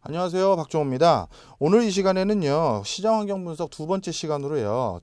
안녕하세요, 박종호입니다. 오늘 이 시간에는요, 시장환경 분석 두 번째 시간으로요,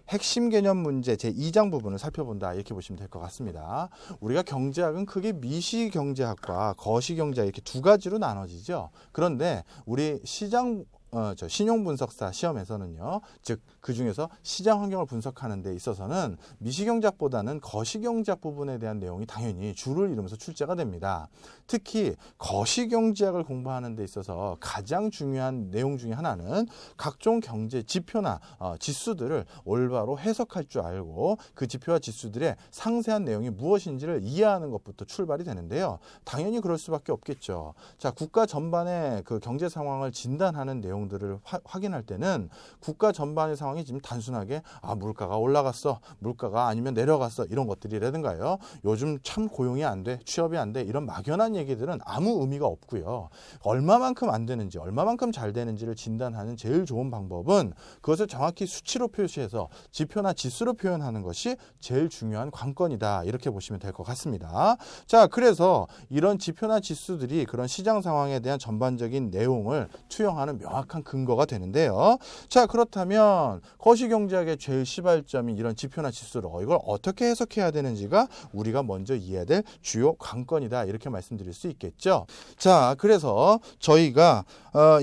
핵심 개념 문제 제2장 부분을 살펴본다, 이렇게 보시면 될 것 같습니다. 우리가 경제학은 크게 미시경제학과 거시경제학 이렇게 두 가지로 나눠지죠. 그런데 우리 신용분석사 시험에서는요, 즉 그 중에서 시장 환경을 분석하는 데 있어서는 미시경제학보다는 거시경제학 부분에 대한 내용이 당연히 주를 이루면서 출제가 됩니다. 특히 거시경제학을 공부하는 데 있어서 가장 중요한 내용 중에 하나는 각종 경제 지표나 지수들을 올바로 해석할 줄 알고 그 지표와 지수들의 상세한 내용이 무엇인지를 이해하는 것부터 출발이 되는데요. 당연히 그럴 수밖에 없겠죠. 자, 국가 전반의 그 경제 상황을 진단하는 내용들을 확인할 때는 국가 전반의 상황이 지금 단순하게 물가가 올라갔어, 물가가 아니면 내려갔어, 이런 것들이라든가요. 요즘 참 고용이 안 돼, 취업이 안 돼, 이런 막연한 얘기들은 아무 의미가 없고요. 얼마만큼 안 되는지, 얼마만큼 잘 되는지를 진단하는 제일 좋은 방법은 그것을 정확히 수치로 표시해서 지표나 지수로 표현하는 것이 제일 중요한 관건이다, 이렇게 보시면 될 것 같습니다. 자, 그래서 이런 지표나 지수들이 그런 시장 상황에 대한 전반적인 내용을 투영하는 명확한 근거가 되는데요. 자, 그렇다면 거시경제학의 제일 시발점인 이런 지표나 지수로 이걸 어떻게 해석해야 되는지가 우리가 먼저 이해해야 될 주요 관건이다, 이렇게 말씀드릴 수 있겠죠. 자, 그래서 저희가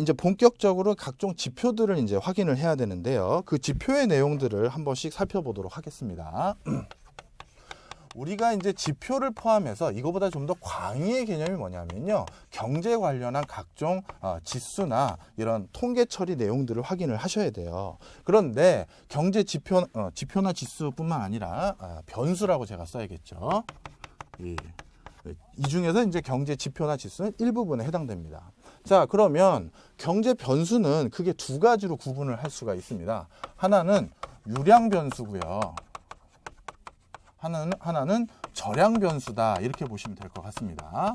이제 본격적으로 각종 지표들을 이제 확인을 해야 되는데요. 그 지표의 내용들을 한 번씩 살펴보도록 하겠습니다. 우리가 이제 지표를 포함해서 이거보다 좀 더 광의의 개념이 뭐냐면요, 경제 관련한 각종 지수나 이런 통계 처리 내용들을 확인을 하셔야 돼요. 그런데 경제 지표나 지수뿐만 아니라 변수라고 제가 써야겠죠. 이 중에서 이제 경제 지표나 지수는 일부분에 해당됩니다. 자, 그러면 경제 변수는 크게 두 가지로 구분을 할 수가 있습니다. 하나는 유량 변수고요. 하나는 절량 변수다, 이렇게 보시면 될 것 같습니다.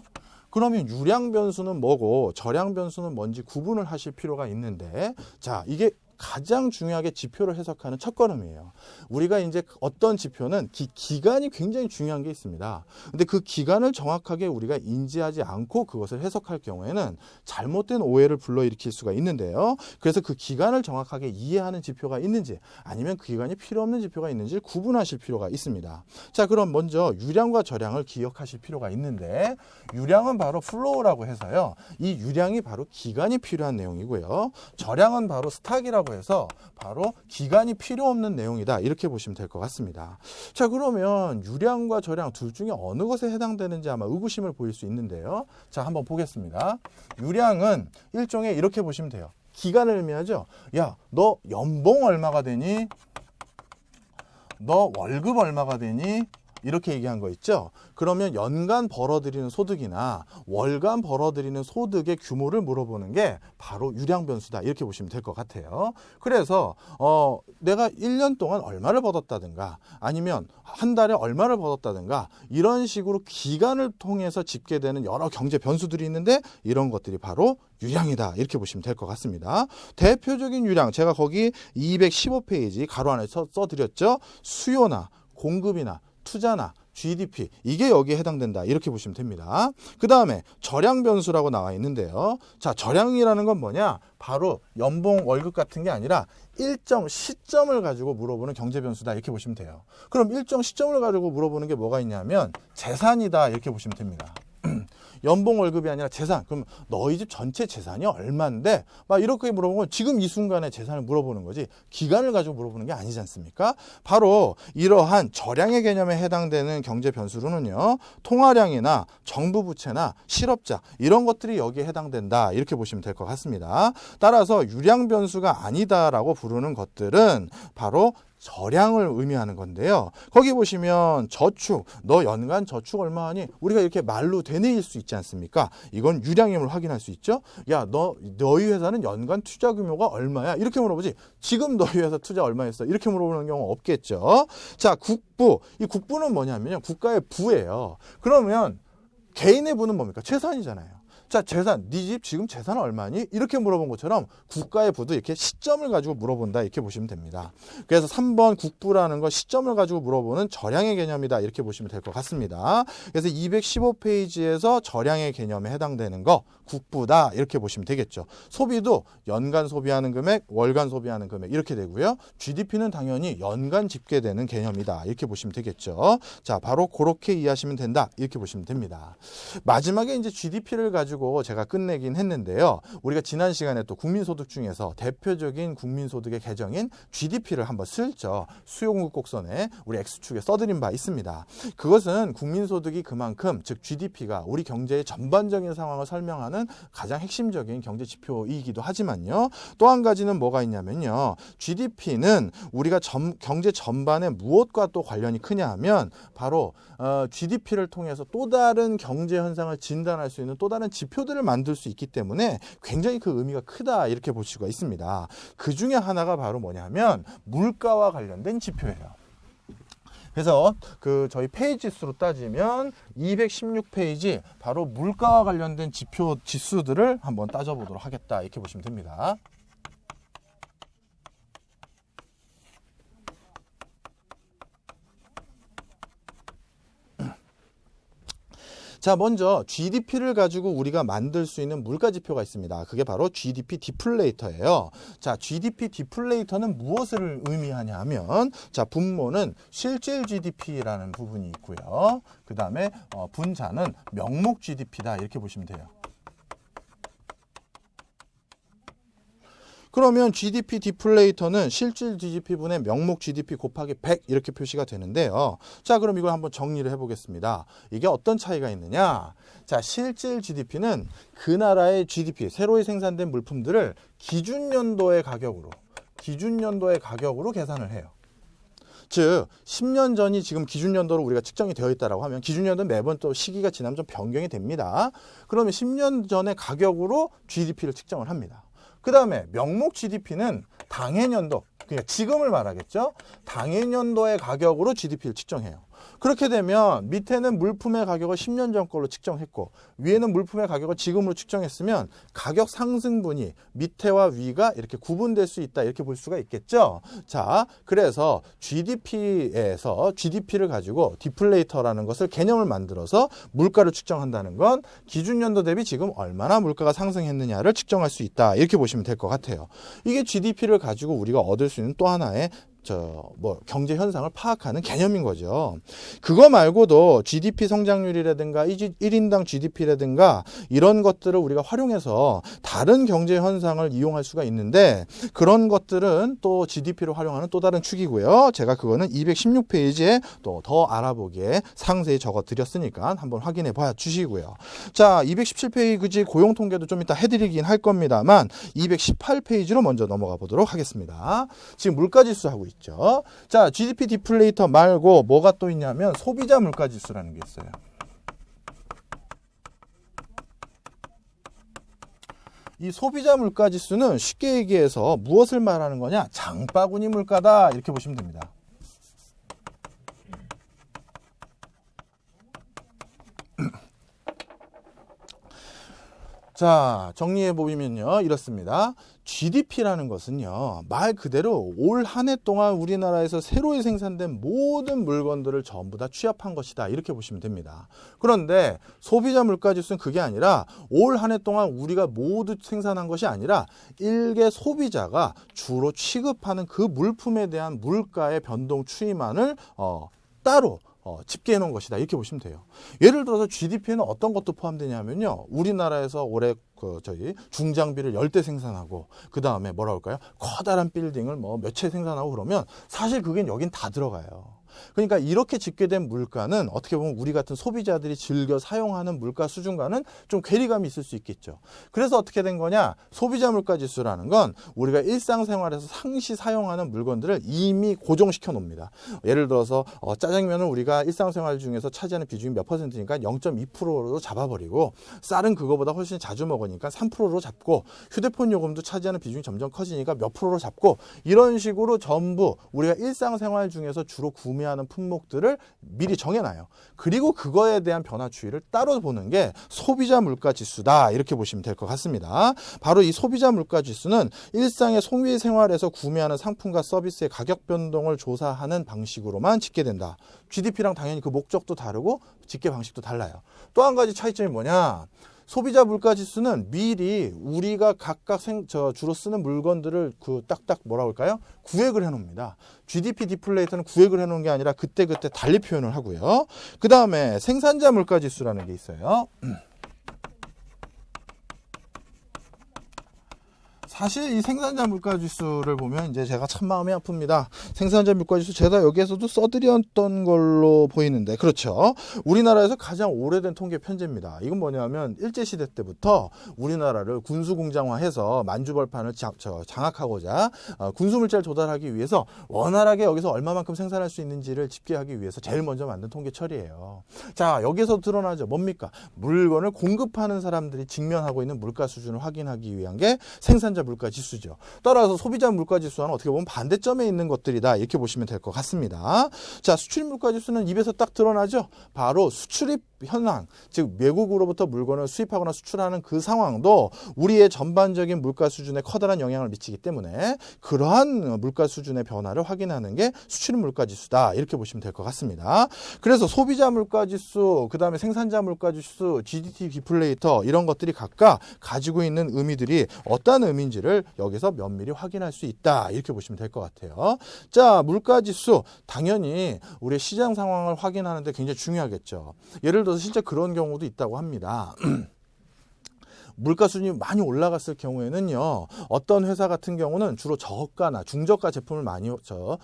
그러면 유량 변수는 뭐고 절량 변수는 뭔지 구분을 하실 필요가 있는데, 자, 이게 가장 중요하게 지표를 해석하는 첫걸음이에요. 우리가 이제 어떤 지표는 기간이 굉장히 중요한 게 있습니다. 근데 그 기간을 정확하게 우리가 인지하지 않고 그것을 해석할 경우에는 잘못된 오해를 불러일으킬 수가 있는데요. 그래서 그 기간을 정확하게 이해하는 지표가 있는지 아니면 그 기간이 필요 없는 지표가 있는지를 구분하실 필요가 있습니다. 자, 그럼 먼저 유량과 절량을 기억하실 필요가 있는데, 유량은 바로 플로우라고 해서요, 이 유량이 바로 기간이 필요한 내용이고요. 절량은 바로 스탁이라고 해서 바로 기간이 필요 없는 내용이다, 이렇게 보시면 될 것 같습니다. 자, 그러면 유량과 절량 둘 중에 어느 것에 해당되는지 아마 의구심을 보일 수 있는데요. 자, 한번 보겠습니다. 유량은 일종의 이렇게 보시면 돼요. 기간을 의미하죠. 야, 너 연봉 얼마가 되니? 너 월급 얼마가 되니? 이렇게 얘기한 거 있죠. 그러면 연간 벌어들이는 소득이나 월간 벌어들이는 소득의 규모를 물어보는 게 바로 유량 변수다, 이렇게 보시면 될 것 같아요. 그래서 내가 1년 동안 얼마를 벌었다든가 아니면 한 달에 얼마를 벌었다든가 이런 식으로 기간을 통해서 집계되는 여러 경제 변수들이 있는데, 이런 것들이 바로 유량이다, 이렇게 보시면 될 것 같습니다. 대표적인 유량, 제가 거기 215페이지 가로 안에 써드렸죠. 수요나 공급이나 투자나 GDP, 이게 여기에 해당된다, 이렇게 보시면 됩니다. 그 다음에 절량 변수라고 나와 있는데요. 자, 절량이라는 건 뭐냐? 바로 연봉, 월급 같은 게 아니라 일정 시점을 가지고 물어보는 경제 변수다, 이렇게 보시면 돼요. 그럼 일정 시점을 가지고 물어보는 게 뭐가 있냐면 재산이다, 이렇게 보시면 됩니다. 연봉 월급이 아니라 재산. 그럼 너희 집 전체 재산이 얼마인데? 막 이렇게 물어보면 지금 이 순간에 재산을 물어보는 거지 기간을 가지고 물어보는 게 아니지 않습니까? 바로 이러한 절량의 개념에 해당되는 경제 변수로는요, 통화량이나 정부 부채나 실업자, 이런 것들이 여기에 해당된다, 이렇게 보시면 될 것 같습니다. 따라서 유량 변수가 아니다라고 부르는 것들은 바로 절량을 의미하는 건데요. 거기 보시면 저축, 너 연간 저축 얼마 하니? 우리가 이렇게 말로 되뇌일 수 있지 않습니까? 이건 유량임을 확인할 수 있죠. 야, 너희 회사는 연간 투자 규모가 얼마야? 이렇게 물어보지 지금 너희 회사 투자 얼마 했어? 이렇게 물어보는 경우 없겠죠. 자, 국부. 이 국부는 뭐냐면요, 국가의 부예요. 그러면 개인의 부는 뭡니까? 재산이잖아요. 자, 재산, 네 집 지금 재산 얼마니? 이렇게 물어본 것처럼 국가의 부도 이렇게 시점을 가지고 물어본다 이렇게 보시면 됩니다. 그래서 3번 국부라는 거 시점을 가지고 물어보는 절량의 개념이다 이렇게 보시면 될 것 같습니다. 그래서 215페이지에서 절량의 개념에 해당되는 거 국부다 이렇게 보시면 되겠죠. 소비도 연간 소비하는 금액, 월간 소비하는 금액 이렇게 되고요. GDP는 당연히 연간 집계되는 개념이다 이렇게 보시면 되겠죠. 자, 바로 그렇게 이해하시면 된다 이렇게 보시면 됩니다. 마지막에 이제 GDP를 가지고 제가 끝내긴 했는데요. 우리가 지난 시간에 또 국민소득 중에서 대표적인 국민소득의 계정인 GDP를 한번 슬쩍 수요공급 곡선에 우리 X축에 써드린 바 있습니다. 그것은 국민소득이 그만큼 즉 GDP가 우리 경제의 전반적인 상황을 설명하는 가장 핵심적인 경제 지표이기도 하지만요. 또 한 가지는 뭐가 있냐면요. GDP는 우리가 경제 전반에 무엇과 또 관련이 크냐 하면 바로 GDP를 통해서 또 다른 경제 현상을 진단할 수 있는 또 다른 지표들을 만들 수 있기 때문에 굉장히 그 의미가 크다 이렇게 볼 수가 있습니다. 그 중에 하나가 바로 뭐냐면 물가와 관련된 지표예요. 그래서 저희 페이지 수로 따지면 216페이지 바로 물가와 관련된 지표 지수들을 한번 따져보도록 하겠다 이렇게 보시면 됩니다. 자, 먼저 GDP를 가지고 우리가 만들 수 있는 물가 지표가 있습니다. 그게 바로 GDP 디플레이터예요. 자, GDP 디플레이터는 무엇을 의미하냐 하면 자, 분모는 실질 GDP라는 부분이 있고요. 그 다음에 분자는 명목 GDP다 이렇게 보시면 돼요. 그러면 GDP 디플레이터는 실질 GDP분의 명목 GDP 곱하기 100 이렇게 표시가 되는데요. 자, 그럼 이걸 한번 정리를 해보겠습니다. 이게 어떤 차이가 있느냐? 자, 실질 GDP는 그 나라의 GDP, 새로이 생산된 물품들을 기준연도의 가격으로 계산을 해요. 즉 10년 전이 지금 기준연도로 우리가 측정이 되어 있다고 하면 기준연도는 매번 또 시기가 지나면 좀 변경이 됩니다. 그러면 10년 전의 가격으로 GDP를 측정을 합니다. 그 다음에 명목 GDP는 당해년도, 그러니까 지금을 말하겠죠. 당해년도의 가격으로 GDP를 측정해요. 그렇게 되면 밑에는 물품의 가격을 10년 전 걸로 측정했고 위에는 물품의 가격을 지금으로 측정했으면 가격 상승분이 밑에와 위가 이렇게 구분될 수 있다 이렇게 볼 수가 있겠죠. 자, 그래서 GDP에서 GDP를 가지고 디플레이터라는 것을 개념을 만들어서 물가를 측정한다는 건 기준연도 대비 지금 얼마나 물가가 상승했느냐를 측정할 수 있다 이렇게 보시면 될 것 같아요. 이게 GDP를 가지고 우리가 얻을 수 있는 또 하나의 경제 현상을 파악하는 개념인 거죠. 그거 말고도 GDP 성장률이라든가 1인당 GDP라든가 이런 것들을 우리가 활용해서 다른 경제 현상을 이용할 수가 있는데 그런 것들은 또 GDP를 활용하는 또 다른 축이고요. 제가 그거는 216페이지에 또 더 알아보기에 상세히 적어 드렸으니까 한번 확인해 봐 주시고요. 자, 217페이지 고용 통계도 좀 이따 해드리긴 할 겁니다만 218페이지로 먼저 넘어가 보도록 하겠습니다. 지금 물가지수 하고 있죠. 자, GDP 디플레이터 말고 뭐가 또 있냐면 소비자 물가지수라는 게 있어요. 이 소비자 물가지수는 쉽게 얘기해서 무엇을 말하는 거냐? 장바구니 물가다 이렇게 보시면 됩니다. 자, 정리해보면요 이렇습니다. GDP라는 것은요 말 그대로 올 한 해 동안 우리나라에서 새로이 생산된 모든 물건들을 전부 다 취합한 것이다 이렇게 보시면 됩니다. 그런데 소비자 물가지수는 그게 아니라 올 한 해 동안 우리가 모두 생산한 것이 아니라 일개 소비자가 주로 취급하는 그 물품에 대한 물가의 변동 추이만을 따로 집계해 놓은 것이다 이렇게 보시면 돼요. 예를 들어서 GDP에는 어떤 것도 포함되냐면요. 우리나라에서 올해 저희 중장비를 10대 생산하고 그 다음에 뭐라 할까요? 커다란 빌딩을 몇 채 생산하고 그러면 사실 그게 여긴 다 들어가요. 그러니까 이렇게 집계된 물가는 어떻게 보면 우리 같은 소비자들이 즐겨 사용하는 물가 수준과는 좀 괴리감이 있을 수 있겠죠. 그래서 어떻게 된 거냐? 소비자 물가 지수라는 건 우리가 일상생활에서 상시 사용하는 물건들을 이미 고정시켜 놓습니다. 예를 들어서 짜장면을 우리가 일상생활 중에서 차지하는 비중이 몇 %니까 0.2%로 잡아버리고 쌀은 그거보다 훨씬 자주 먹으니까 3%로 잡고 휴대폰 요금도 차지하는 비중이 점점 커지니까 몇 %로 잡고 이런 식으로 전부 우리가 일상생활 중에서 주로 구매 구매하는 품목들을 미리 정해놔요. 그리고 그거에 대한 변화 추이를 따로 보는 게 소비자 물가 지수다 이렇게 보시면 될 것 같습니다. 바로 이 소비자 물가 지수는 일상의 소비 생활에서 구매하는 상품과 서비스의 가격 변동을 조사하는 방식으로만 집계된다. GDP랑 당연히 그 목적도 다르고 집계 방식도 달라요. 또 한 가지 차이점이 뭐냐? 소비자 물가 지수는 미리 우리가 각각 주로 쓰는 물건들을 딱딱 뭐라고 할까요? 구획을 해놓습니다. GDP 디플레이터는 구획을 해놓은 게 아니라 그때그때 달리 표현을 하고요. 그 다음에 생산자 물가 지수라는 게 있어요. 사실 이 생산자 물가지수를 보면 이제 제가 참 마음이 아픕니다. 생산자 물가지수 제가 여기에서도 써드렸던 걸로 보이는데 그렇죠. 우리나라에서 가장 오래된 통계 편제입니다. 이건 뭐냐면 일제시대 때부터 우리나라를 군수공장화해서 만주벌판을 장악하고자 군수물자를 조달하기 위해서 원활하게 여기서 얼마만큼 생산할 수 있는지를 집계하기 위해서 제일 먼저 만든 통계처리예요. 자, 여기서 드러나죠. 뭡니까? 물건을 공급하는 사람들이 직면하고 있는 물가 수준을 확인하기 위한 게 생산자 물가 지수죠. 따라서 소비자 물가 지수와는 어떻게 보면 반대점에 있는 것들이다 이렇게 보시면 될 것 같습니다. 자, 수출입 물가 지수는 입에서 딱 드러나죠. 바로 수출입 현황, 즉 외국으로부터 물건을 수입하거나 수출하는 그 상황도 우리의 전반적인 물가 수준에 커다란 영향을 미치기 때문에 그러한 물가 수준의 변화를 확인하는 게 수출입 물가 지수다 이렇게 보시면 될 것 같습니다. 그래서 소비자 물가 지수, 그 다음에 생산자 물가 지수, GDP 디플레이터 이런 것들이 각각 가지고 있는 의미들이 어떤 의미인지를 여기서 면밀히 확인할 수 있다 이렇게 보시면 될 것 같아요. 자, 물가 지수 당연히 우리의 시장 상황을 확인하는데 굉장히 중요하겠죠. 예를 들어서 진짜 그런 경우도 있다고 합니다. 물가 수준이 많이 올라갔을 경우에는요, 어떤 회사 같은 경우는 주로 저가나 중저가 제품을 많이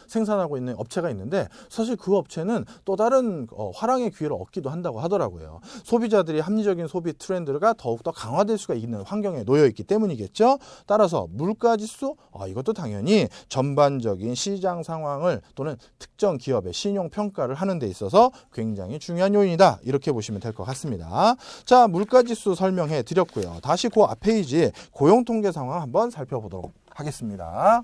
생산하고 있는 업체가 있는데 사실 그 업체는 또 다른 화랑의 기회를 얻기도 한다고 하더라고요. 소비자들이 합리적인 소비 트렌드가 더욱더 강화될 수가 있는 환경에 놓여 있기 때문이겠죠. 따라서 물가지수, 이것도 당연히 전반적인 시장 상황을 또는 특정 기업의 신용평가를 하는 데 있어서 굉장히 중요한 요인이다 이렇게 보시면 될 것 같습니다. 자, 물가지수 설명해 드렸고요. 다시 그 앞 페이지 고용통계 상황 한번 살펴보도록 하겠습니다.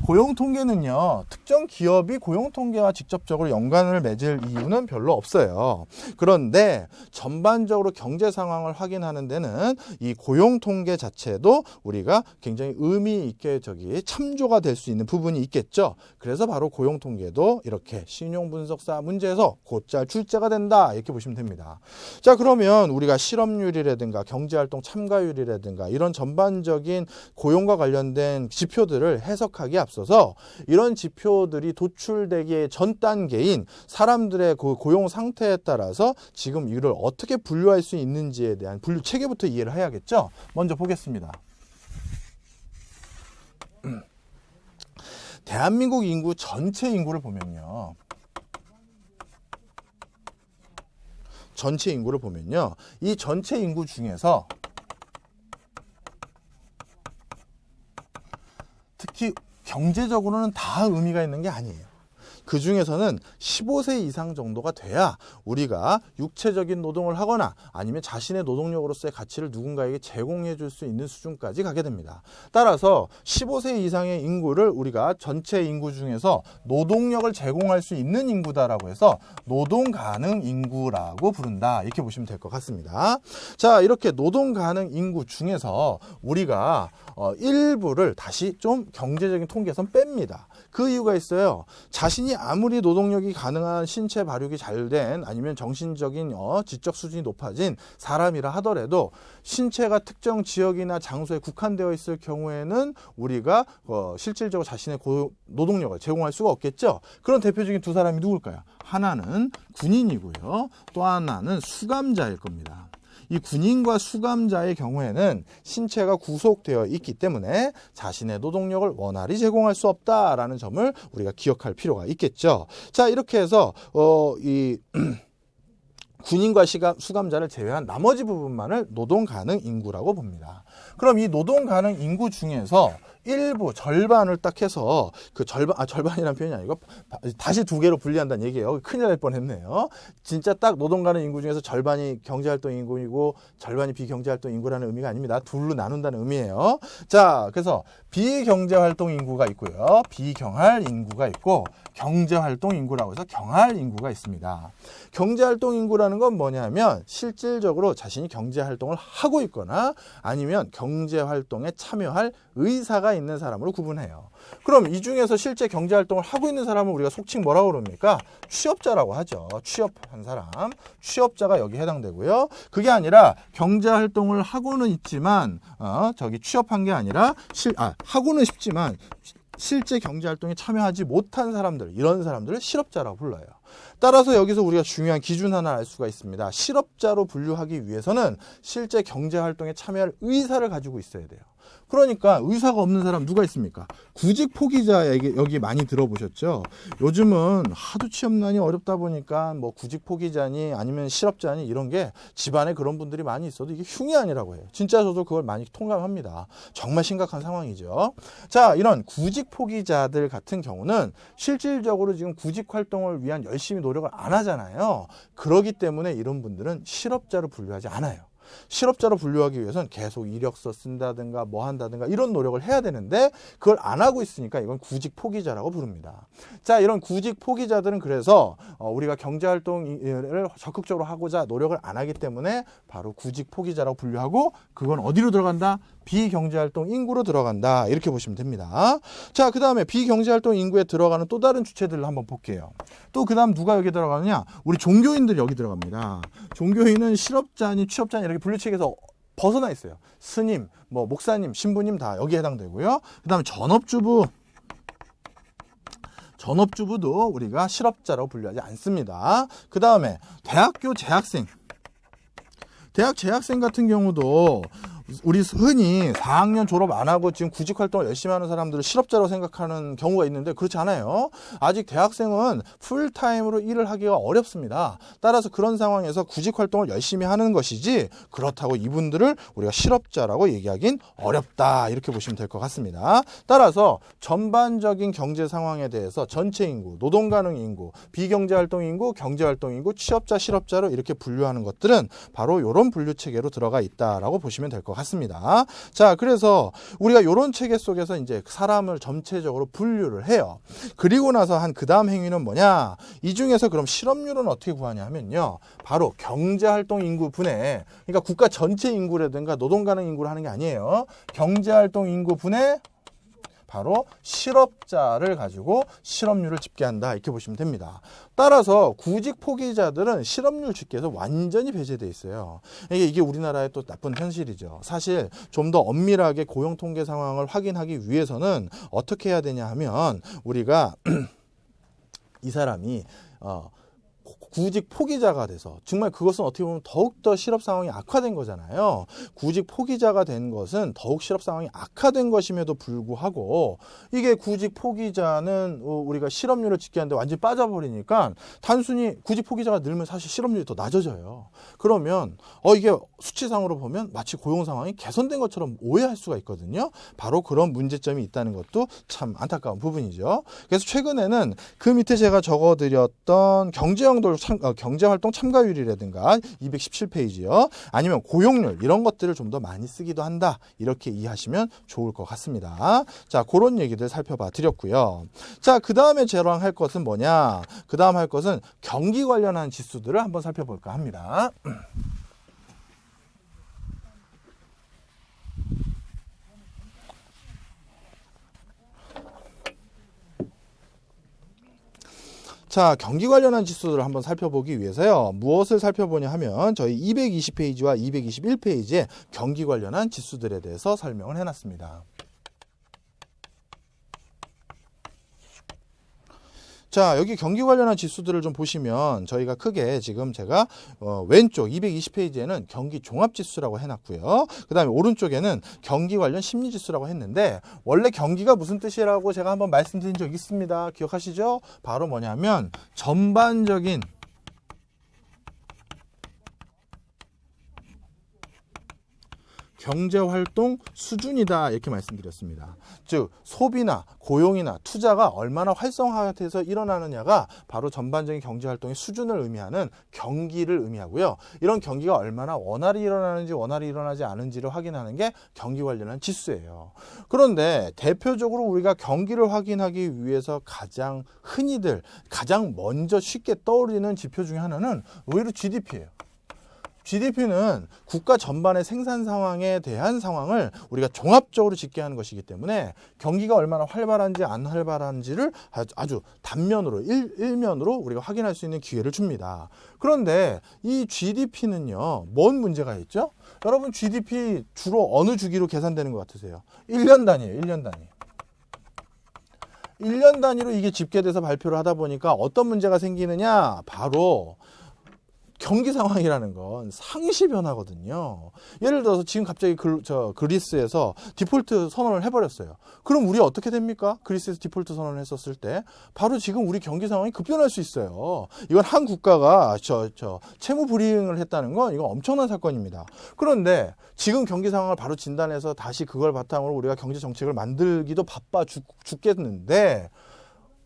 고용통계는요, 특정 기업이 고용통계와 직접적으로 연관을 맺을 이유는 별로 없어요. 그런데 전반적으로 경제 상황을 확인하는 데는 이 고용통계 자체도 우리가 굉장히 의미 있게 참조가 될 수 있는 부분이 있겠죠. 그래서 바로 고용통계도 이렇게 신용분석사 문제에서 곧잘 출제가 된다 이렇게 보시면 됩니다. 자, 그러면 우리가 실업률이라든가 경제활동 참가율이라든가 이런 전반적인 고용과 관련된 지표들을 해석하기에 앞서서 이런 지표들이 도출되기의 전 단계인 사람들의 그 고용 상태에 따라서 지금 이를 어떻게 분류할 수 있는지에 대한 분류 체계부터 이해를 해야겠죠. 먼저 보겠습니다. 대한민국 인구 전체 인구를 보면요. 전체 인구를 보면요. 이 전체 인구 중에서 특히 경제적으로는 다 의미가 있는 게 아니에요. 그 중에서는 15세 이상 정도가 돼야 우리가 육체적인 노동을 하거나 아니면 자신의 노동력으로서의 가치를 누군가에게 제공해 줄 수 있는 수준까지 가게 됩니다. 따라서 15세 이상의 인구를 우리가 전체 인구 중에서 노동력을 제공할 수 있는 인구다라고 해서 노동 가능 인구라고 부른다. 이렇게 보시면 될 것 같습니다. 자, 이렇게 노동 가능 인구 중에서 우리가 일부를 다시 좀 경제적인 통계에선 뺍니다. 그 이유가 있어요. 자신이 아무리 노동력이 가능한 신체 발육이 잘 된 아니면 정신적인 지적 수준이 높아진 사람이라 하더라도 신체가 특정 지역이나 장소에 국한되어 있을 경우에는 우리가 실질적으로 자신의 노동력을 제공할 수가 없겠죠. 그런 대표적인 두 사람이 누굴까요? 하나는 군인이고요. 또 하나는 수감자일 겁니다. 이 군인과 수감자의 경우에는 신체가 구속되어 있기 때문에 자신의 노동력을 원활히 제공할 수 없다라는 점을 우리가 기억할 필요가 있겠죠. 자, 이렇게 해서 이 군인과 수감자를 제외한 나머지 부분만을 노동 가능 인구라고 봅니다. 그럼 이 노동 가능 인구 중에서 일부 절반을 딱 해서 그 절반이라는 표현이 아니고 다시 두 개로 분리한다는 얘기예요. 큰일 날 뻔했네요. 진짜 딱 노동 가능 인구 중에서 절반이 경제활동 인구이고 절반이 비경제활동 인구라는 의미가 아닙니다. 둘로 나눈다는 의미예요. 자, 그래서 비경제활동 인구가 있고요. 비경할 인구가 있고 경제활동 인구라고 해서 경할 인구가 있습니다. 경제활동 인구라는 건 뭐냐면 실질적으로 자신이 경제활동을 하고 있거나 아니면 경제활동에 참여할 의사가 있는 사람으로 구분해요. 그럼 이 중에서 실제 경제활동을 하고 있는 사람은 우리가 속칭 뭐라고 그럽니까? 취업자라고 하죠. 취업한 사람. 취업자가 여기 해당되고요. 그게 아니라 경제활동을 하고는 있지만 취업한 게 아니라 하고는 싶지만 실제 경제활동에 참여하지 못한 사람들, 이런 사람들을 실업자라고 불러요. 따라서 여기서 우리가 중요한 기준 하나 알 수가 있습니다. 실업자로 분류하기 위해서는 실제 경제활동에 참여할 의사를 가지고 있어야 돼요. 그러니까 의사가 없는 사람 누가 있습니까? 구직 포기자 여기 많이 들어보셨죠? 요즘은 하도 취업난이 어렵다 보니까 뭐 구직 포기자니 아니면 실업자니 이런 게 집안에 그런 분들이 많이 있어도 이게 흉이 아니라고 해요. 진짜 저도 그걸 많이 통감합니다. 정말 심각한 상황이죠. 자, 이런 구직 포기자들 같은 경우는 실질적으로 지금 구직 활동을 위한 열심히 노력을 안 하잖아요. 그렇기 때문에 이런 분들은 실업자로 분류하지 않아요. 실업자로 분류하기 위해서는 계속 이력서 쓴다든가 뭐 한다든가 이런 노력을 해야 되는데 그걸 안 하고 있으니까 이건 구직 포기자라고 부릅니다. 자, 이런 구직 포기자들은 그래서 우리가 경제활동을 적극적으로 하고자 노력을 안 하기 때문에 바로 구직 포기자라고 분류하고 그건 어디로 들어간다? 비경제활동 인구로 들어간다. 이렇게 보시면 됩니다. 자, 그 다음에 비경제활동 인구에 들어가는 또 다른 주체들을 한번 볼게요. 또 그 다음 누가 여기 들어가느냐? 우리 종교인들이 여기 들어갑니다. 종교인은 실업자니 취업자니 이렇게 분류책에서 벗어나 있어요. 스님, 뭐 목사님, 신부님 다 여기에 해당되고요. 그 다음에 전업주부도 우리가 실업자라고 분류하지 않습니다. 그 다음에 대학교 재학생. 대학 재학생 같은 경우도 우리 흔히 4학년 졸업 안 하고 지금 구직 활동을 열심히 하는 사람들을 실업자로 생각하는 경우가 있는데 그렇지 않아요. 아직 대학생은 풀타임으로 일을 하기가 어렵습니다. 따라서 그런 상황에서 구직 활동을 열심히 하는 것이지 그렇다고 이분들을 우리가 실업자라고 얘기하긴 어렵다. 이렇게 보시면 될 것 같습니다. 따라서 전반적인 경제 상황에 대해서 전체 인구, 노동 가능 인구, 비경제 활동 인구, 경제 활동 인구, 취업자, 실업자로 이렇게 분류하는 것들은 바로 이런 분류 체계로 들어가 있다라고 보시면 될 것 같습니다. 자, 그래서 우리가 이런 체계 속에서 이제 사람을 전체적으로 분류를 해요. 그리고 나서 한 그 다음 행위는 뭐냐? 이 중에서 그럼 실업률은 어떻게 구하냐 하면요. 바로 경제활동 인구 분해, 그러니까 국가 전체 인구라든가 노동 가능 인구를 하는 게 아니에요. 경제활동 인구 분해 바로 실업자를 가지고 실업률을 집계한다. 이렇게 보시면 됩니다. 따라서 구직 포기자들은 실업률 집계에서 완전히 배제돼 있어요. 이게 우리나라의 또 나쁜 현실이죠. 사실 좀 더 엄밀하게 고용 통계 상황을 확인하기 위해서는 어떻게 해야 되냐 하면 우리가 이 사람이 구직 포기자가 돼서 정말 그것은 어떻게 보면 더욱더 실업 상황이 악화된 거잖아요. 구직 포기자가 된 것은 더욱 실업 상황이 악화된 것임에도 불구하고 이게 구직 포기자는 우리가 실업률을 집계하는데 완전히 빠져버리니까 단순히 구직 포기자가 늘면 사실 실업률이 더 낮아져요. 그러면 이게 수치상으로 보면 마치 고용 상황이 개선된 것처럼 오해할 수가 있거든요. 바로 그런 문제점이 있다는 것도 참 안타까운 부분이죠. 그래서 최근에는 그 밑에 제가 적어드렸던 경제활동 참가율이라든가 217페이지요. 아니면 고용률 이런 것들을 좀 더 많이 쓰기도 한다. 이렇게 이해하시면 좋을 것 같습니다. 자, 그런 얘기들 살펴봐 드렸고요. 자, 그 다음에 저랑 할 것은 뭐냐? 그 다음 할 것은 경기 관련한 지수들을 한번 살펴볼까 합니다. 자, 경기 관련한 지수들을 한번 살펴보기 위해서요. 무엇을 살펴보냐 하면 저희 220페이지와 221페이지에 경기 관련한 지수들에 대해서 설명을 해놨습니다. 자, 여기 경기 관련한 지수들을 좀 보시면 저희가 크게 지금 제가 왼쪽 220페이지에는 경기 종합지수라고 해놨고요. 그 다음에 오른쪽에는 경기 관련 심리지수라고 했는데 원래 경기가 무슨 뜻이라고 제가 한번 말씀드린 적 있습니다. 기억하시죠? 바로 뭐냐면 전반적인 경제활동 수준이다 이렇게 말씀드렸습니다. 즉 소비나 고용이나 투자가 얼마나 활성화돼서 일어나느냐가 바로 전반적인 경제활동의 수준을 의미하는 경기를 의미하고요. 이런 경기가 얼마나 원활히 일어나는지 원활히 일어나지 않은지를 확인하는 게 경기 관련한 지수예요. 그런데 대표적으로 우리가 경기를 확인하기 위해서 가장 흔히들 가장 먼저 쉽게 떠오르는 지표 중에 하나는 의외로 GDP예요. GDP는 국가 전반의 생산 상황에 대한 상황을 우리가 종합적으로 집계하는 것이기 때문에 경기가 얼마나 활발한지 안 활발한지를 아주 단면으로 일면으로 우리가 확인할 수 있는 기회를 줍니다. 그런데 이 GDP는요, 뭔 문제가 있죠? 여러분 GDP 주로 어느 주기로 계산되는 것 같으세요? 1년 단위예요. 1년 단위. 1년 단위로 이게 집계돼서 발표를 하다 보니까 어떤 문제가 생기느냐? 바로 경기 상황이라는 건 상시 변하거든요. 예를 들어서 지금 갑자기 그리스에서 디폴트 선언을 해버렸어요. 그럼 우리 어떻게 됩니까? 그리스에서 디폴트 선언을 했었을 때 바로 지금 우리 경기 상황이 급변할 수 있어요. 이건 한 국가가 채무 불이행을 했다는 건 이건 엄청난 사건입니다. 그런데 지금 경기 상황을 바로 진단해서 다시 그걸 바탕으로 우리가 경제 정책을 만들기도 바빠 죽겠는데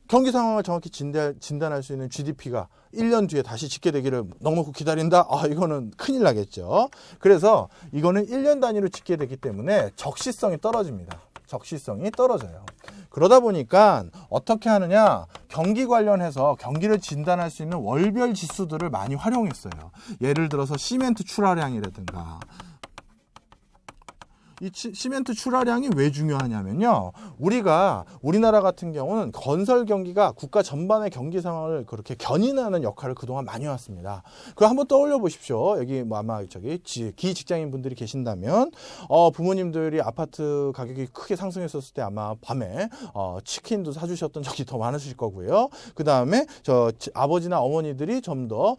경기 상황을 정확히 진단할 수 있는 GDP가 1년 뒤에 다시 집계되기를 넉넉히 기다린다? 이거는 큰일 나겠죠. 그래서 이거는 1년 단위로 집계되기 때문에 적시성이 떨어집니다. 적시성이 떨어져요. 그러다 보니까 어떻게 하느냐, 경기 관련해서 경기를 진단할 수 있는 월별 지수들을 많이 활용했어요. 예를 들어서 시멘트 출하량이라든가, 이 시멘트 출하량이 왜 중요하냐면요. 우리나라 같은 경우는 건설 경기가 국가 전반의 경기 상황을 그렇게 견인하는 역할을 그동안 많이 해왔습니다. 그거 한번 떠올려 보십시오. 여기 아마 기직장인 분들이 계신다면, 부모님들이 아파트 가격이 크게 상승했었을 때 아마 밤에, 치킨도 사주셨던 적이 더 많으실 거고요. 그 다음에, 아버지나 어머니들이 좀 더,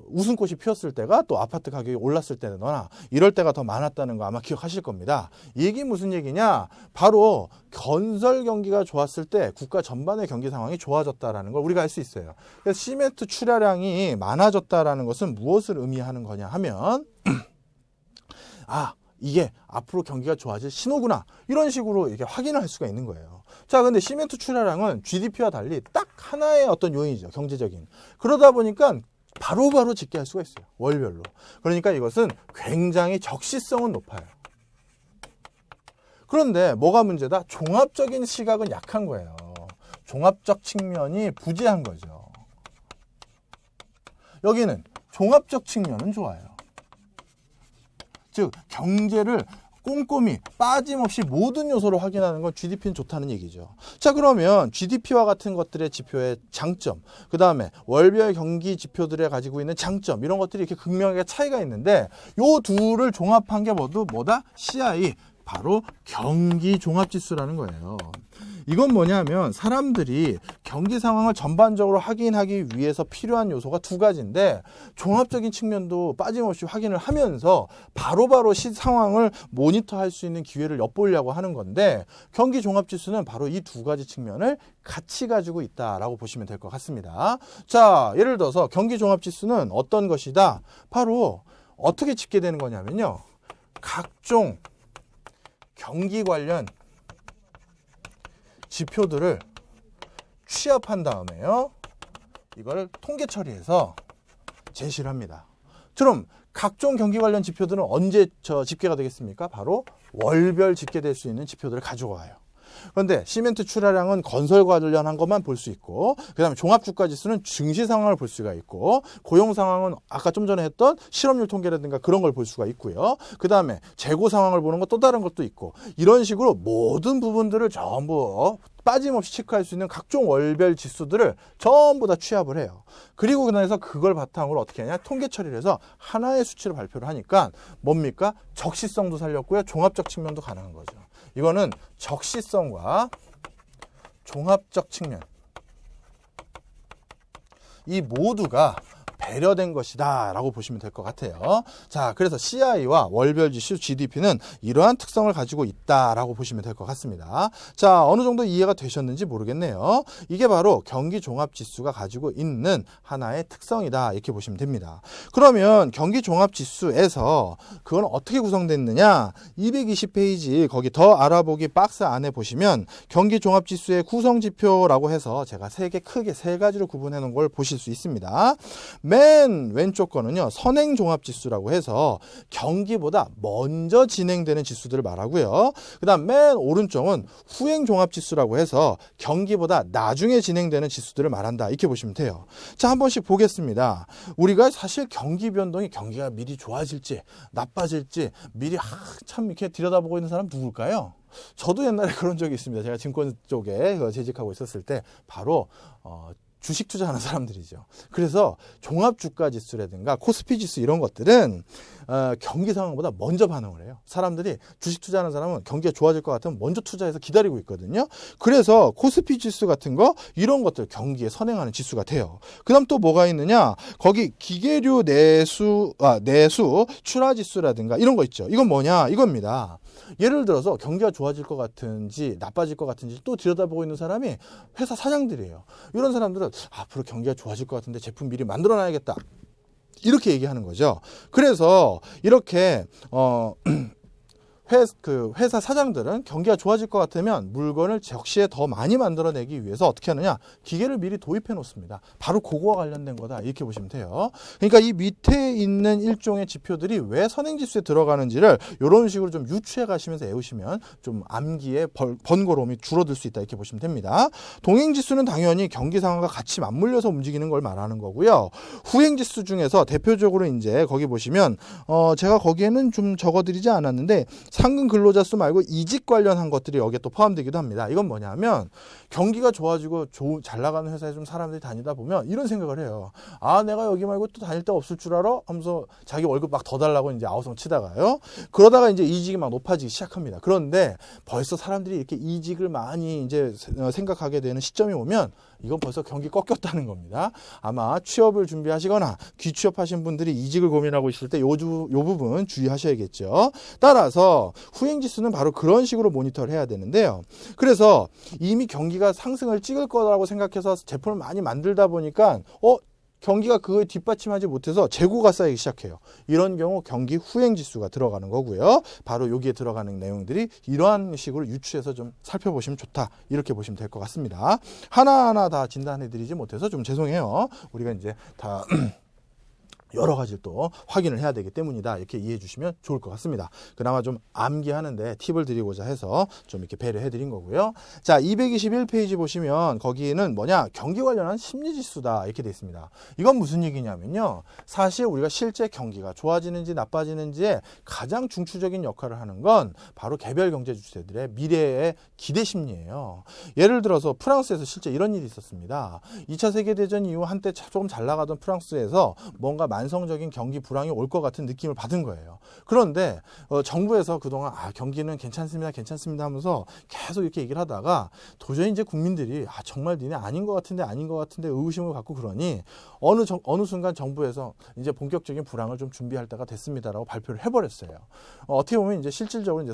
웃음꽃이 피었을 때가 또 아파트 가격이 올랐을 때나 이럴 때가 더 많았다는 거 아마 기억하실 겁니다. 이 얘기 무슨 얘기냐? 바로 건설 경기가 좋았을 때 국가 전반의 경기 상황이 좋아졌다라는 걸 우리가 알 수 있어요. 그래서 시멘트 출하량이 많아졌다라는 것은 무엇을 의미하는 거냐 하면 이게 앞으로 경기가 좋아질 신호구나. 이런 식으로 이렇게 확인을 할 수가 있는 거예요. 자, 근데 시멘트 출하량은 GDP와 달리 딱 하나의 어떤 요인이죠. 경제적인. 그러다 보니까 바로바로 집계할 수가 있어요. 월별로. 그러니까 이것은 굉장히 적시성은 높아요. 그런데 뭐가 문제다? 종합적인 시각은 약한 거예요. 종합적 측면이 부재한 거죠. 여기는 종합적 측면은 좋아요. 즉 경제를 꼼꼼히 빠짐없이 모든 요소를 확인하는 건 GDP는 좋다는 얘기죠. 자, 그러면 GDP와 같은 것들의 지표의 장점, 그 다음에 월별 경기 지표들에 가지고 있는 장점, 이런 것들이 이렇게 극명하게 차이가 있는데 요 둘을 종합한 게 뭐다? CI, 바로 경기 종합지수라는 거예요. 이건 뭐냐면 사람들이 경기 상황을 전반적으로 확인하기 위해서 필요한 요소가 두 가지인데 종합적인 측면도 빠짐없이 확인을 하면서 바로바로 상황을 모니터할 수 있는 기회를 엿보려고 하는 건데 경기 종합지수는 바로 이 두 가지 측면을 같이 가지고 있다라고 보시면 될 것 같습니다. 자, 예를 들어서 경기 종합지수는 어떤 것이다? 바로 어떻게 집계되는 거냐면요. 각종 경기 관련 지표들을 취합한 다음에요. 이걸 통계 처리해서 제시를 합니다. 그럼 각종 경기 관련 지표들은 언제 집계가 되겠습니까? 바로 월별 집계될 수 있는 지표들을 가져와요. 그런데 시멘트 출하량은 건설 관련한 것만 볼 수 있고, 그 다음에 종합주가지수는 증시 상황을 볼 수가 있고, 고용 상황은 아까 좀 전에 했던 실업률 통계라든가 그런 걸 볼 수가 있고요. 그 다음에 재고 상황을 보는 것 또 다른 것도 있고, 이런 식으로 모든 부분들을 전부 빠짐없이 체크할 수 있는 각종 월별 지수들을 전부 다 취합을 해요. 그리고 그다음에서 그걸 바탕으로 어떻게 하냐? 통계 처리를 해서 하나의 수치를 발표를 하니까 뭡니까? 적시성도 살렸고요. 종합적 측면도 가능한 거죠. 이거는 적시성과 종합적 측면, 이 모두가 배려된 것이다 라고 보시면 될 것 같아요. 자, 그래서 CI와 월별 지수 GDP는 이러한 특성을 가지고 있다라고 보시면 될 것 같습니다. 자, 어느 정도 이해가 되셨는지 모르겠네요. 이게 바로 경기종합지수가 가지고 있는 하나의 특성이다 이렇게 보시면 됩니다. 그러면 경기종합지수에서 그건 어떻게 구성됐느냐, 220페이지 거기 더 알아보기 박스 안에 보시면 경기종합지수의 구성지표라고 해서 제가 크게 세 가지로 구분해 놓은 걸 보실 수 있습니다. 맨 왼쪽 거는요, 선행종합지수라고 해서 경기보다 먼저 진행되는 지수들을 말하고요. 그 다음 맨 오른쪽은 후행종합지수라고 해서 경기보다 나중에 진행되는 지수들을 말한다 이렇게 보시면 돼요. 자, 한 번씩 보겠습니다. 우리가 사실 경기 변동이 경기가 미리 좋아질지 나빠질지 미리 참 이렇게 들여다보고 있는 사람 누굴까요? 저도 옛날에 그런 적이 있습니다. 제가 증권 쪽에 재직하고 있었을 때 바로 주식 투자하는 사람들이죠. 그래서 종합주가지수라든가 코스피지수 이런 것들은 경기 상황보다 먼저 반응을 해요. 사람들이 주식 투자하는 사람은 경기가 좋아질 것 같으면 먼저 투자해서 기다리고 있거든요. 그래서 코스피지수 같은 거 이런 것들 경기에 선행하는 지수가 돼요. 그 다음 또 뭐가 있느냐, 거기 기계류 내수 출하지수라든가 이런 거 있죠. 이건 뭐냐, 이겁니다. 예를 들어서 경기가 좋아질 것 같은지 나빠질 것 같은지 또 들여다보고 있는 사람이 회사 사장들이에요. 이런 사람들은 앞으로 경기가 좋아질 것 같은데 제품 미리 만들어놔야겠다 이렇게 얘기하는 거죠. 그래서 이렇게 회사 사장들은 경기가 좋아질 것 같으면 물건을 적시에 더 많이 만들어내기 위해서 어떻게 하느냐, 기계를 미리 도입해 놓습니다. 바로 그거와 관련된 거다 이렇게 보시면 돼요. 그러니까 이 밑에 있는 일종의 지표들이 왜 선행지수에 들어가는지를 이런 식으로 좀 유추해 가시면서 외우시면 좀 암기의 번거로움이 줄어들 수 있다 이렇게 보시면 됩니다. 동행지수는 당연히 경기 상황과 같이 맞물려서 움직이는 걸 말하는 거고요. 후행지수 중에서 대표적으로 이제 거기 보시면 제가 거기에는 좀 적어드리지 않았는데 상근 근로자 수 말고 이직 관련한 것들이 여기에 또 포함되기도 합니다. 이건 뭐냐면 경기가 좋아지고 잘 나가는 회사에 좀 사람들이 다니다 보면 이런 생각을 해요. 내가 여기 말고 또 다닐 데 없을 줄 알아? 하면서 자기 월급 막 더 달라고 이제 아우성 치다가요. 그러다가 이제 이직이 막 높아지기 시작합니다. 그런데 벌써 사람들이 이렇게 이직을 많이 이제 생각하게 되는 시점이 오면 이건 벌써 경기 꺾였다는 겁니다. 아마 취업을 준비하시거나 귀취업하신 분들이 이직을 고민하고 있을 때 요 부분 주의하셔야겠죠. 따라서 후행지수는 바로 그런 식으로 모니터를 해야 되는데요. 그래서 이미 경기가 상승을 찍을 거라고 생각해서 제품을 많이 만들다 보니까 경기가 그걸 뒷받침하지 못해서 재고가 쌓이기 시작해요. 이런 경우 경기 후행지수가 들어가는 거고요. 바로 여기에 들어가는 내용들이 이러한 식으로 유추해서 좀 살펴보시면 좋다 이렇게 보시면 될 것 같습니다. 하나하나 다 진단해드리지 못해서 좀 죄송해요. 우리가 이제 다 여러 가지를 또 확인을 해야 되기 때문이다 이렇게 이해해 주시면 좋을 것 같습니다. 그나마 좀 암기하는데 팁을 드리고자 해서 좀 이렇게 배려해 드린 거고요. 자, 221페이지 보시면 거기는 뭐냐, 경기 관련한 심리지수다 이렇게 돼 있습니다. 이건 무슨 얘기냐면요, 사실 우리가 실제 경기가 좋아지는지 나빠지는지에 가장 중추적인 역할을 하는 건 바로 개별 경제 주체들의 미래의 기대 심리예요. 예를 들어서 프랑스에서 실제 이런 일이 있었습니다. 2차 세계대전 이후 한때 조금 잘 나가던 프랑스에서 뭔가 만성적인 경기 불황이 올 것 같은 느낌을 받은 거예요. 그런데 정부에서 그동안 경기는 괜찮습니다 하면서 계속 이렇게 얘기를 하다가 도저히 이제 국민들이 정말 니네 아닌 것 같은데 의구심을 갖고 그러니 어느 순간 정부에서 이제 본격적인 불황을 좀 준비할 때가 됐습니다라고 발표를 해버렸어요. 어떻게 보면 이제 실질적으로 이제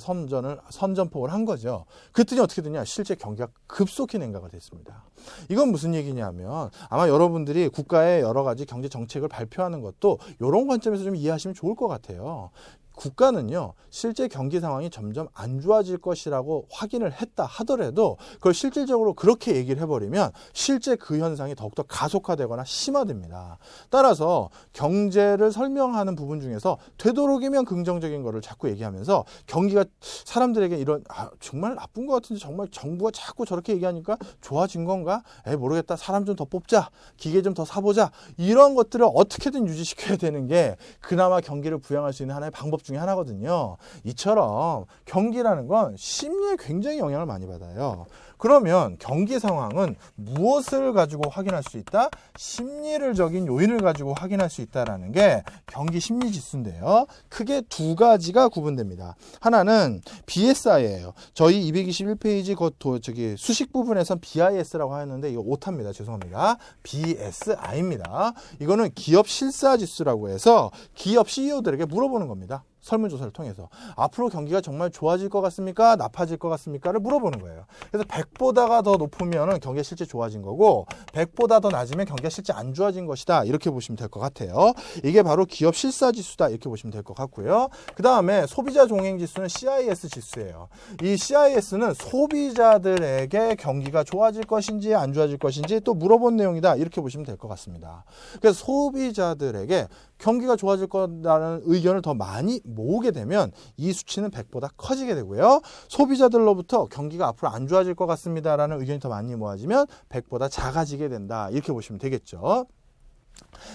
선전포고를 한 거죠. 그랬더니 어떻게 되냐, 실제 경기가 급속히 냉각이 됐습니다. 이건 무슨 얘기냐면 아마 여러분들이 국가의 여러 가지 경제 정책을 발표하는 것도 이런 관점에서 좀 이해하시면 좋을 것 같아요. 국가는요, 실제 경기 상황이 점점 안 좋아질 것이라고 확인을 했다 하더라도 그걸 실질적으로 그렇게 얘기를 해버리면 실제 그 현상이 더욱더 가속화되거나 심화됩니다. 따라서 경제를 설명하는 부분 중에서 되도록이면 긍정적인 거를 자꾸 얘기하면서 경기가 사람들에게 이런 정말 나쁜 것 같은데 정말 정부가 자꾸 저렇게 얘기하니까 좋아진 건가? 모르겠다. 사람 좀 더 뽑자. 기계 좀 더 사보자. 이런 것들을 어떻게든 유지시켜야 되는 게 그나마 경기를 부양할 수 있는 하나의 방법 중에 하나거든요. 이처럼 경기라는 건 심리 굉장히 영향을 많이 받아요. 그러면 경기 상황은 무엇을 가지고 확인할 수 있다? 심리적인 요인을 가지고 확인할 수 있다라는 게 경기 심리 지수인데요. 크게 두 가지가 구분됩니다. 하나는 BSI예요. 저희 221페이지 수식 부분에선 BIS라고 하였는데 이거 오타입니다. 죄송합니다. BSI입니다. 이거는 기업 실사 지수라고 해서 기업 CEO들에게 물어보는 겁니다. 설문조사를 통해서 앞으로 경기가 정말 좋아질 것 같습니까? 나빠질 것 같습니까?를 물어보는 거예요. 그래서 100보다가 더 높으면 경기가 실제 좋아진 거고 100보다 더 낮으면 경기가 실제 안 좋아진 것이다. 이렇게 보시면 될 것 같아요. 이게 바로 기업 실사 지수다. 이렇게 보시면 될 것 같고요. 그 다음에 소비자 종행 지수는 CIS 지수예요. 이 CIS는 소비자들에게 경기가 좋아질 것인지 안 좋아질 것인지 또 물어본 내용이다. 이렇게 보시면 될 것 같습니다. 그래서 소비자들에게 경기가 좋아질 거라는 의견을 더 많이 모으게 되면 이 수치는 100보다 커지게 되고요. 소비자들로부터 경기가 앞으로 안 좋아질 것 같습니다라는 의견이 더 많이 모아지면 100보다 작아지게 된다. 이렇게 보시면 되겠죠.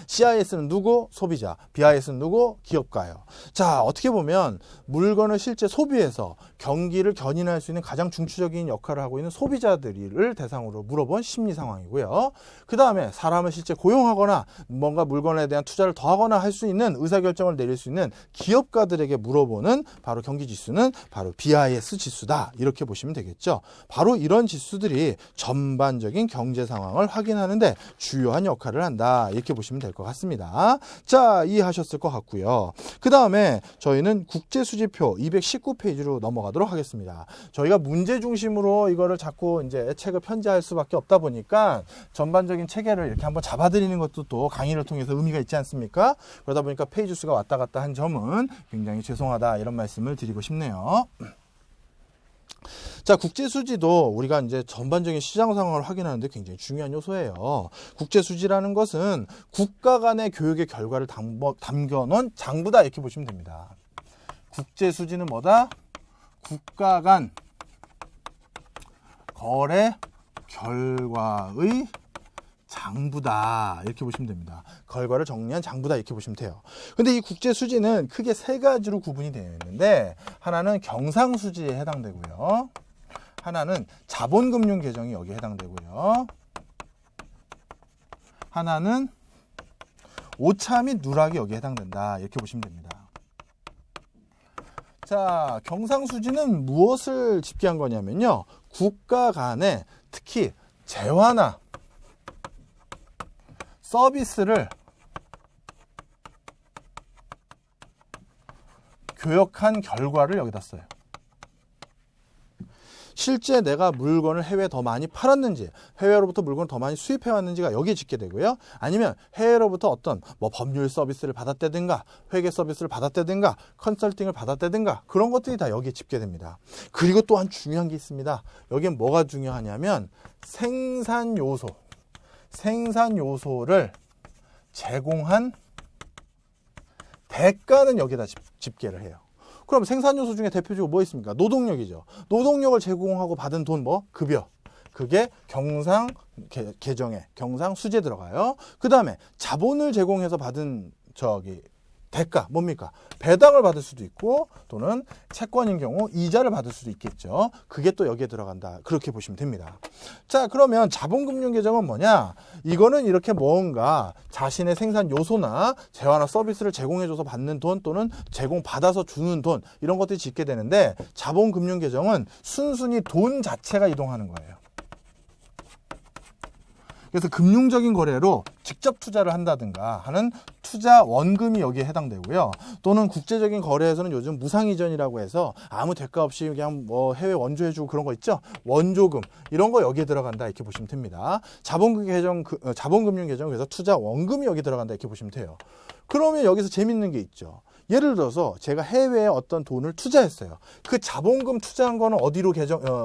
CIS는 누구? 소비자. BIS는 누구? 기업가요. 자, 어떻게 보면 물건을 실제 소비해서 경기를 견인할 수 있는 가장 중추적인 역할을 하고 있는 소비자들을 대상으로 물어본 심리 상황이고요. 그 다음에 사람을 실제 고용하거나 뭔가 물건에 대한 투자를 더 하거나 할 수 있는 의사결정을 내릴 수 있는 기업가들에게 물어보는 바로 경기 지수는 바로 BIS 지수다. 이렇게 보시면 되겠죠. 바로 이런 지수들이 전반적인 경제 상황을 확인하는데 주요한 역할을 한다. 이렇게 보시면 될 것 같습니다. 자, 이해하셨을 것 같고요. 그 다음에 저희는 국제수지표 219페이지로 넘어가도록 하겠습니다. 저희가 문제 중심으로 이거를 자꾸 이제 책을 편제할 수밖에 없다 보니까 전반적인 체계를 이렇게 한번 잡아드리는 것도 또 강의를 통해서 의미가 있지 않습니까? 그러다 보니까 페이지 수가 왔다 갔다 한 점은 굉장히 죄송하다 이런 말씀을 드리고 싶네요. 자, 국제수지도 우리가 이제 전반적인 시장 상황을 확인하는데 굉장히 중요한 요소예요. 국제수지라는 것은 국가 간의 교육의 결과를 담겨놓은 장부다 이렇게 보시면 됩니다. 국제수지는 뭐다? 국가 간 거래 결과의 장부다 이렇게 보시면 됩니다. 결과를 정리한 장부다 이렇게 보시면 돼요. 근데 이 국제수지는 크게 세 가지로 구분이 되어 있는데 하나는 경상수지에 해당되고요. 하나는 자본금융개정이 여기에 해당되고요. 하나는 오차 및 누락이 여기에 해당된다 이렇게 보시면 됩니다. 자, 경상수지는 무엇을 집계한 거냐면요. 국가 간에 특히 재화나 서비스를 교역한 결과를 여기다 써요. 실제 내가 물건을 해외에 더 많이 팔았는지, 해외로부터 물건을 더 많이 수입해 왔는지가 여기에 집계 되고요. 아니면 해외로부터 어떤 법률 서비스를 받았다든가, 회계 서비스를 받았다든가, 컨설팅을 받았다든가 그런 것들이 다 여기에 집계됩니다. 그리고 또한 중요한 게 있습니다. 여기엔 뭐가 중요하냐면 생산 요소를 제공한 대가는 여기다 집계를 해요. 그럼 생산 요소 중에 대표적으로 뭐 있습니까? 노동력이죠. 노동력을 제공하고 받은 돈 급여. 그게 경상계정에 경상수지에 들어가요. 그 다음에 자본을 제공해서 받은 대가 뭡니까? 배당을 받을 수도 있고 또는 채권인 경우 이자를 받을 수도 있겠죠. 그게 또 여기에 들어간다. 그렇게 보시면 됩니다. 자, 그러면 자본금융계정은 뭐냐? 이거는 이렇게 뭔가 자신의 생산 요소나 재화나 서비스를 제공해줘서 받는 돈 또는 제공받아서 주는 돈 이런 것들이 짓게 되는데 자본금융계정은 순순히 돈 자체가 이동하는 거예요. 그래서 금융적인 거래로 직접 투자를 한다든가 하는 투자 원금이 여기에 해당되고요. 또는 국제적인 거래에서는 요즘 무상이전이라고 해서 아무 대가 없이 그냥 해외 원조해주고 그런 거 있죠. 원조금 이런 거 여기에 들어간다 이렇게 보시면 됩니다. 자본금융계정 그래서 투자 원금이 여기 들어간다 이렇게 보시면 돼요. 그러면 여기서 재밌는 게 있죠. 예를 들어서 제가 해외에 어떤 돈을 투자했어요. 그 자본금 투자한 거는 어디로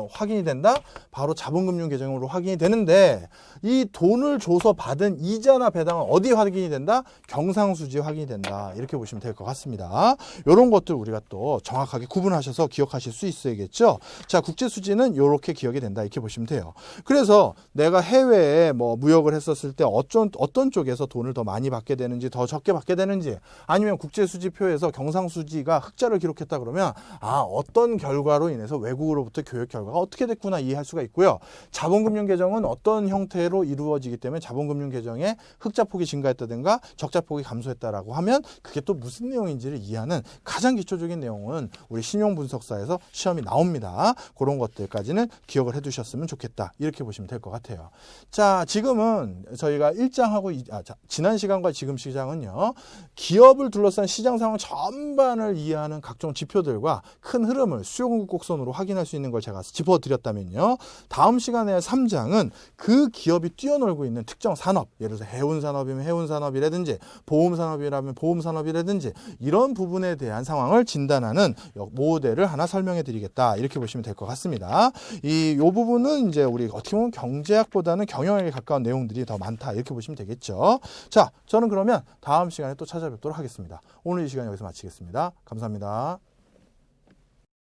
확인이 된다? 바로 자본금융 계정으로 확인이 되는데 이 돈을 줘서 받은 이자나 배당은 어디 확인이 된다? 경상수지에 확인이 된다. 이렇게 보시면 될 것 같습니다. 이런 것들 우리가 또 정확하게 구분하셔서 기억하실 수 있어야겠죠. 자, 국제수지는 이렇게 기억이 된다. 이렇게 보시면 돼요. 그래서 내가 해외에 무역을 했었을 때 어떤 쪽에서 돈을 더 많이 받게 되는지 더 적게 받게 되는지 아니면 국제수지표에 학교에서 경상수지가 흑자를 기록했다 그러면 어떤 결과로 인해서 외국으로부터 교육 결과가 어떻게 됐구나 이해할 수가 있고요. 자본금융개정은 어떤 형태로 이루어지기 때문에 자본금융개정에 흑자폭이 증가했다든가 적자폭이 감소했다라고 하면 그게 또 무슨 내용인지를 이해하는 가장 기초적인 내용은 우리 신용분석사에서 시험이 나옵니다. 그런 것들까지는 기억을 해두셨으면 좋겠다. 이렇게 보시면 될 것 같아요. 자, 지금은 저희가 1장하고 지난 시간과 지금 시장은요. 기업을 둘러싼 시장 상황 전반을 이해하는 각종 지표들과 큰 흐름을 수요 공급 곡선으로 확인할 수 있는 걸 제가 짚어드렸다면요. 다음 시간에 3장은 그 기업이 뛰어놀고 있는 특정 산업, 예를 들어서 해운산업이면 해운산업이라든지 보험산업이라면 보험산업이라든지 이런 부분에 대한 상황을 진단하는 모델을 하나 설명해 드리겠다. 이렇게 보시면 될 것 같습니다. 이 부분은 이제 우리 어떻게 보면 경제학보다는 경영학에 가까운 내용들이 더 많다. 이렇게 보시면 되겠죠. 자, 저는 그러면 다음 시간에 또 찾아뵙도록 하겠습니다. 오늘 이 시간 여기서 마치겠습니다. 감사합니다.